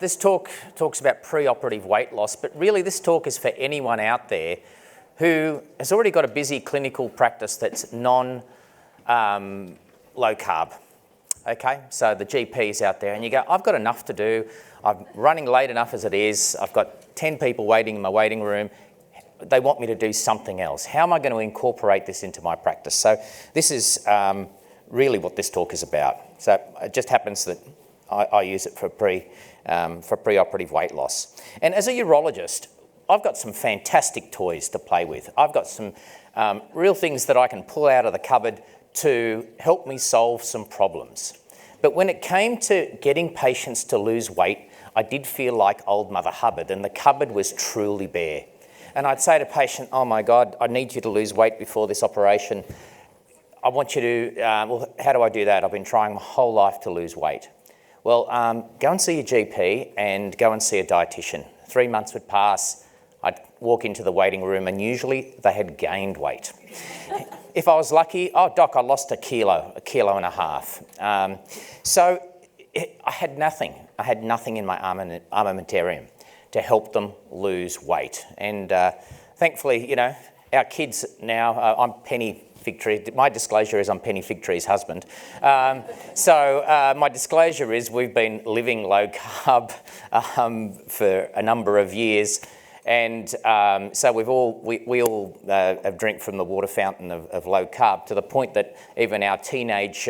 this talk talks about pre-operative weight loss, but really this talk is for anyone out there who has already got a busy clinical practice that's low carb. Okay, so the GP's out there and you go, I've got enough to do, I'm running late enough as it is, I've got 10 people waiting in my waiting room, they want me to do something else. How am I going to incorporate this into my practice? So this is really what this talk is about. So it just happens that I use it for pre-operative weight loss. And as a urologist, I've got some fantastic toys to play with. I've got some real things that I can pull out of the cupboard to help me solve some problems. But when it came to getting patients to lose weight, I did feel like old Mother Hubbard, and the cupboard was truly bare. And I'd say to a patient, oh my God, I need you to lose weight before this operation. I want you to, well, how do I do that? I've been trying my whole life to lose weight. Well, go and see your GP and go and see a dietitian. 3 months would pass, I'd walk into the waiting room and usually they had gained weight. If I was lucky, oh doc, I lost a kilo and a half. So I had nothing. I had nothing in my armamentarium to help them lose weight. And thankfully, you know, our kids now, I'm Penny Figtree. My disclosure is I'm Penny Figtree's husband. My disclosure is we've been living low carb for a number of years. And so we all have drank from the water fountain of low carb to the point that even our teenage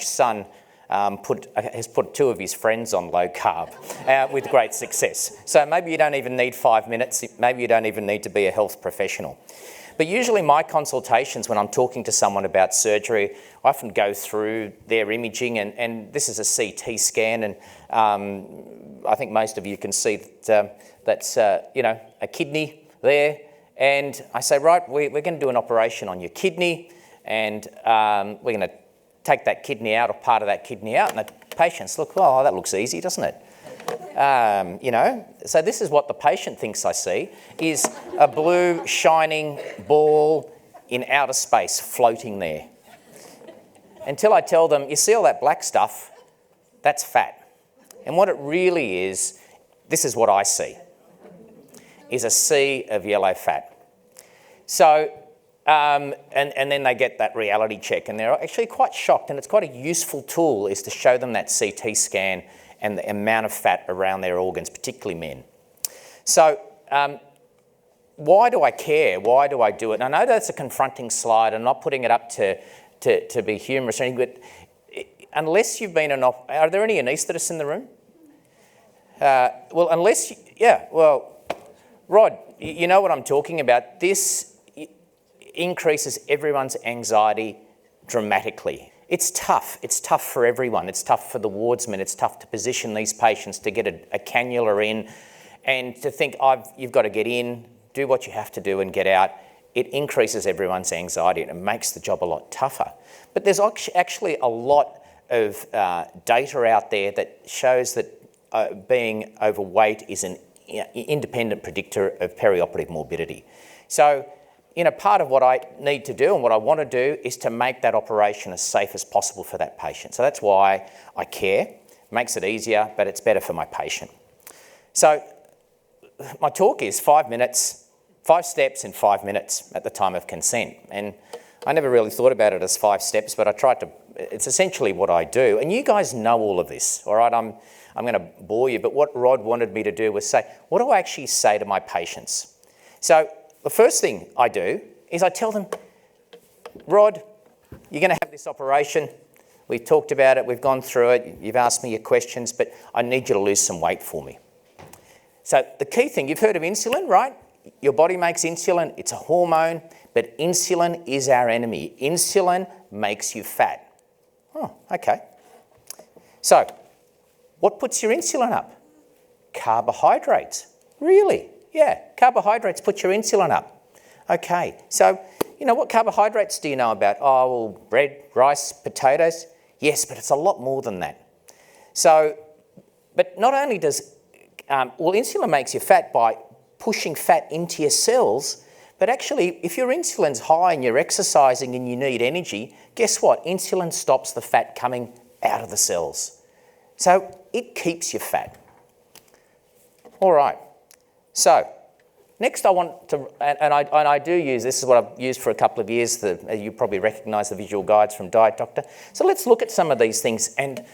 son has put 2 of his friends on low carb with great success. So maybe you don't even need 5 minutes. Maybe you don't even need to be a health professional. But usually my consultations when I'm talking to someone about surgery, I often go through their imaging and this is a CT scan and I think most of you can see that that's you know, a kidney there, and I say, right, we're going to do an operation on your kidney, and we're going to take that kidney out or part of that kidney out, and the patients look, oh, that looks easy, doesn't it? You know, so this is what the patient thinks I see, is a blue shining ball in outer space floating there. Until I tell them, you see all that black stuff? That's fat. And what it really is, this is what I see, is a sea of yellow fat. So, and then they get that reality check and they're actually quite shocked, and it's quite a useful tool is to show them that CT scan and the amount of fat around their organs, particularly men. So why do I care? Why do I do it? And I know that's a confronting slide. I'm not putting it up to be humorous or anything, but unless you've been are there any anaesthetists in the room? Well, unless, Rod, you know what I'm talking about. This increases everyone's anxiety dramatically. It's tough. It's tough for everyone. It's tough for the wardsman. It's tough to position these patients to get a cannula in and to think, you've got to get in, do what you have to do and get out. It increases everyone's anxiety and it makes the job a lot tougher. But there's actually a lot of data out there that shows that being overweight is an independent predictor of perioperative morbidity. So, you know, part of what I need to do and what I want to do is to make that operation as safe as possible for that patient. So that's why I care. It makes it easier, but it's better for my patient. So my talk is 5 minutes, 5 steps in 5 minutes at the time of consent. And I never really thought about it as 5 steps, but I tried to, it's essentially what I do. And you guys know all of this, all right? I'm going to bore you, but what Rod wanted me to do was say, what do I actually say to my patients? So the first thing I do is I tell them, Rod, you're going to have this operation. We've talked about it. We've gone through it. You've asked me your questions, but I need you to lose some weight for me. So the key thing, you've heard of insulin, right? Your body makes insulin. It's a hormone, but insulin is our enemy. Insulin makes you fat. Oh, okay. So what puts your insulin up? Carbohydrates. Really? Yeah, carbohydrates put your insulin up. Okay, so, you know, what carbohydrates do you know about? Oh, well, bread, rice, potatoes. Yes, but it's a lot more than that. So, but not only does, insulin makes you fat by pushing fat into your cells, but actually, if your insulin's high and you're exercising and you need energy, guess what? Insulin stops the fat coming out of the cells. So it keeps you fat. All right. So next I want to, and I do use, this is what I've used for a couple of years, you probably recognise the visual guides from Diet Doctor. So let's look at some of these things, and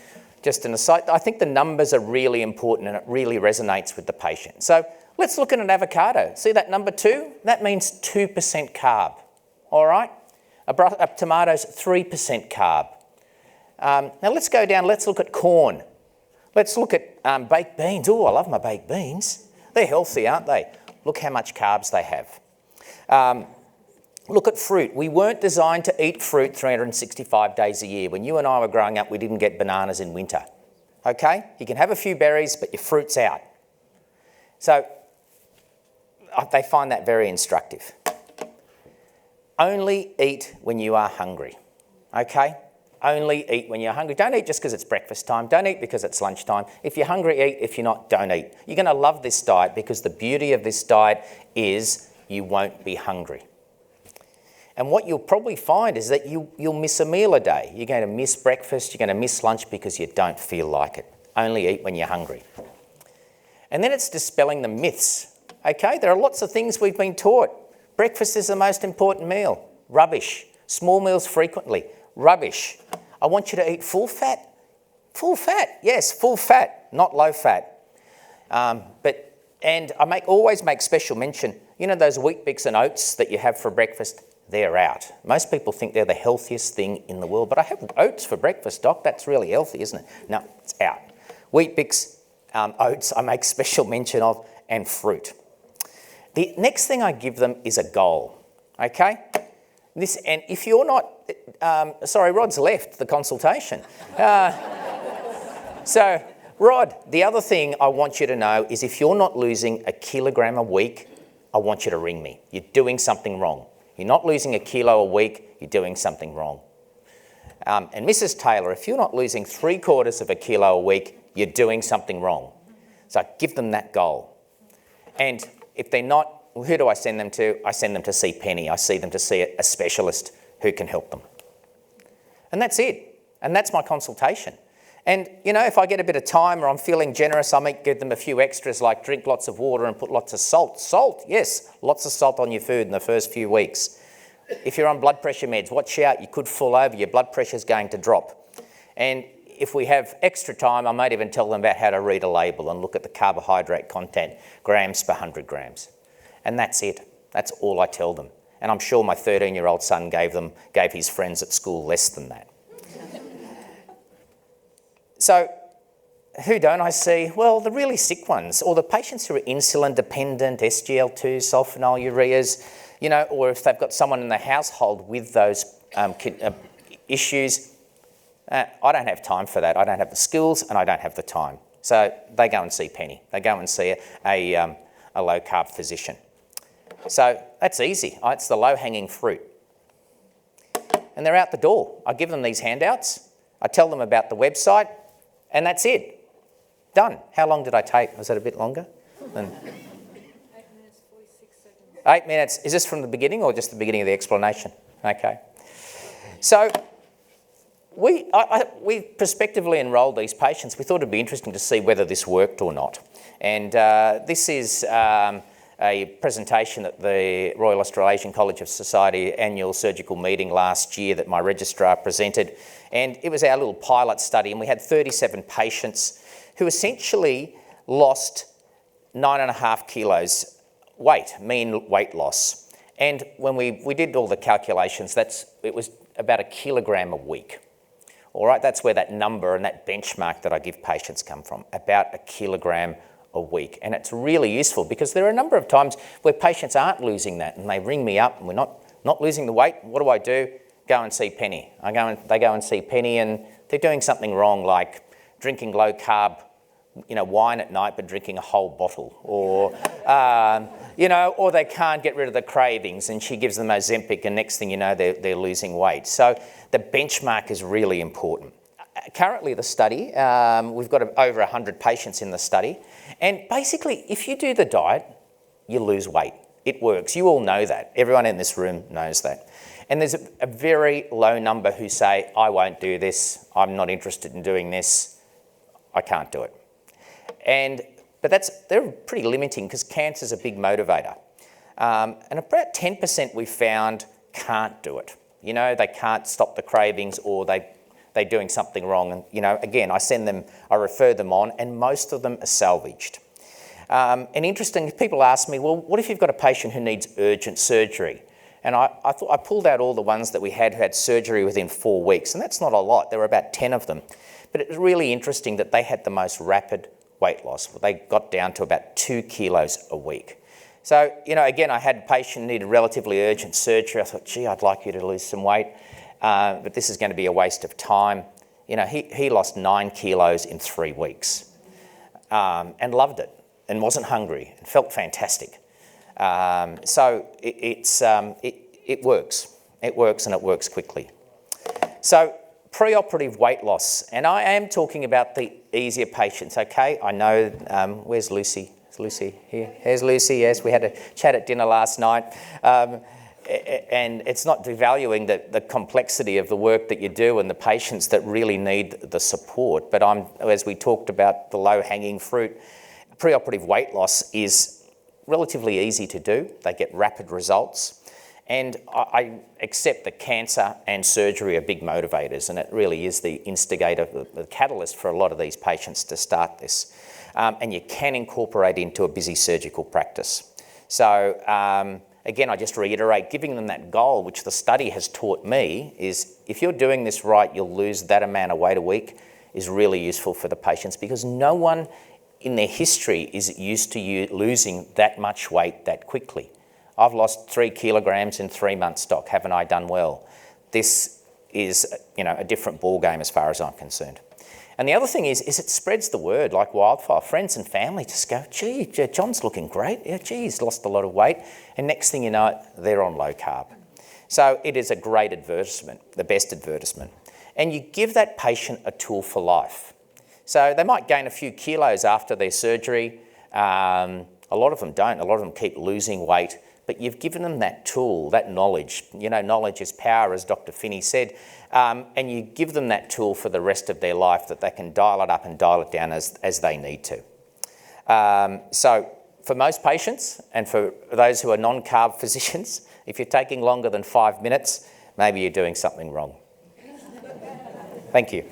just an aside, I think the numbers are really important and it really resonates with the patient. So let's look at an avocado. See that number 2? That means 2% carb, all right? A tomato's 3% carb. Now let's go down, let's look at corn. Let's look at baked beans. Oh, I love my baked beans. They're healthy, aren't they? Look how much carbs they have. Look at fruit. We weren't designed to eat fruit 365 days a year. When you and I were growing up, we didn't get bananas in winter. Okay? You can have a few berries, but your fruit's out. So they find that very instructive. Only eat when you are hungry. Okay? Only eat when you're hungry. Don't eat just because it's breakfast time. Don't eat because it's lunchtime. If you're hungry, eat. If you're not, don't eat. You're going to love this diet because the beauty of this diet is you won't be hungry. And what you'll probably find is that you'll miss a meal a day. You're going to miss breakfast. You're going to miss lunch because you don't feel like it. Only eat when you're hungry. And then it's dispelling the myths. Okay? There are lots of things we've been taught. Breakfast is the most important meal. Rubbish. Small meals frequently. Rubbish. I want you to eat full fat. Full fat, yes, full fat, not low fat. And I always make special mention, you know those Weet-Bix and oats that you have for breakfast? They're out. Most people think they're the healthiest thing in the world, but I have oats for breakfast, Doc. That's really healthy, isn't it? No, it's out. Weet-Bix, oats, I make special mention of, and fruit. The next thing I give them is a goal, okay? And if you're not, sorry, Rod's left the consultation. So, Rod, the other thing I want you to know is if you're not losing a kilogram a week, I want you to ring me. You're doing something wrong. You're not losing a kilo a week, you're doing something wrong. And Mrs. Taylor, if you're not losing 3/4 of a kilo a week, you're doing something wrong. So give them that goal. And if they're not, who do I send them to? I send them to see Penny. I see them to see a specialist who can help them. And that's it. And that's my consultation. And, you know, if I get a bit of time or I'm feeling generous, I might give them a few extras like drink lots of water and put lots of salt. Salt, yes, lots of salt on your food in the first few weeks. If you're on blood pressure meds, watch out, you could fall over, your blood pressure's going to drop. And if we have extra time, I might even tell them about how to read a label and look at the carbohydrate content, grams per 100 grams. And that's it. That's all I tell them. And I'm sure my 13-year-old son gave his friends at school less than that. So who don't I see? Well, the really sick ones, or the patients who are insulin dependent, SGL2, sulfonylureas, you know, or if they've got someone in the household with those issues. I don't have time for that. I don't have the skills and I don't have the time. So they go and see Penny. They go and see a low-carb physician. So that's easy. It's the low-hanging fruit. And they're out the door. I give them these handouts. I tell them about the website, and that's it. Done. How long did I take? Was that a bit longer? 8 minutes, 46 seconds. 8 minutes. Is this from the beginning or just the beginning of the explanation? Okay. So we prospectively enrolled these patients. We thought it'd be interesting to see whether this worked or not. And this is a presentation at the Royal Australasian College of Society annual surgical meeting last year that my registrar presented. And it was our little pilot study, and we had 37 patients who essentially lost 9.5 kilos weight, mean weight loss. And when we did all the calculations, it was about a kilogram a week. All right, that's where that number and that benchmark that I give patients come from, about a kilogram a week. And it's really useful because there are a number of times where patients aren't losing that and they ring me up and we're not losing the weight. What do? Go and see Penny. They go and see Penny and they're doing something wrong, like drinking low carb, wine at night but drinking a whole bottle, or or they can't get rid of the cravings and she gives them Ozempic and next thing you know they're losing weight. So the benchmark is really important. Currently the study, we've got over 100 patients in the study, and basically if you do the diet, you lose weight. It works. You all know that. Everyone in this room knows that. And there's a very low number who say, I won't do this, I'm not interested in doing this, I can't do it. And But they're pretty limiting because cancer's a big motivator. And about 10% we found can't do it. You know, they can't stop the cravings, or they're doing something wrong. And, you know, again, I refer them on, and most of them are salvaged. And interesting, people ask me, well, what if you've got a patient who needs urgent surgery? And I thought I pulled out all the ones that we had who had surgery within 4 weeks, and that's not a lot. There were about 10 of them. But it was really interesting that they had the most rapid weight loss. They got down to about 2 kilos a week. So, you know, again, I had a patient who needed relatively urgent surgery. I thought, gee, I'd like you to lose some weight, but this is going to be a waste of time. You know, he lost 9 kilos in 3 weeks, and loved it, and wasn't hungry, and felt fantastic. So it works. It works, and it works quickly. So preoperative weight loss, and I am talking about the easier patients, okay? I know, where's Lucy? Is Lucy here? Here's Lucy, yes, we had a chat at dinner last night. And it's not devaluing the complexity of the work that you do and the patients that really need the support, but as we talked about the low-hanging fruit, preoperative weight loss is relatively easy to do. They get rapid results. And I accept that cancer and surgery are big motivators, and it really is the instigator, the catalyst for a lot of these patients to start this. And you can incorporate into a busy surgical practice. So again, I just reiterate, giving them that goal, which the study has taught me, is if you're doing this right, you'll lose that amount of weight a week, is really useful for the patients, because no one in their history is used to losing that much weight that quickly. I've lost 3 kilograms in 3 months, Doc. Haven't I done well? This is, you know, a different ball game as far as I'm concerned. And the other thing is it spreads the word like wildfire. Friends and family just go, gee, John's looking great. Yeah, gee, he's lost a lot of weight. And next thing you know, they're on low carb. So it is a great advertisement, the best advertisement. And you give that patient a tool for life. So they might gain a few kilos after their surgery. A lot of them don't. A lot of them keep losing weight. But you've given them that tool, that knowledge. You know, knowledge is power, as Dr. Finney said. And you give them that tool for the rest of their life, that they can dial it up and dial it down as they need to. So for most patients, and for those who are non-carb physicians, if you're taking longer than 5 minutes, maybe you're doing something wrong. Thank you.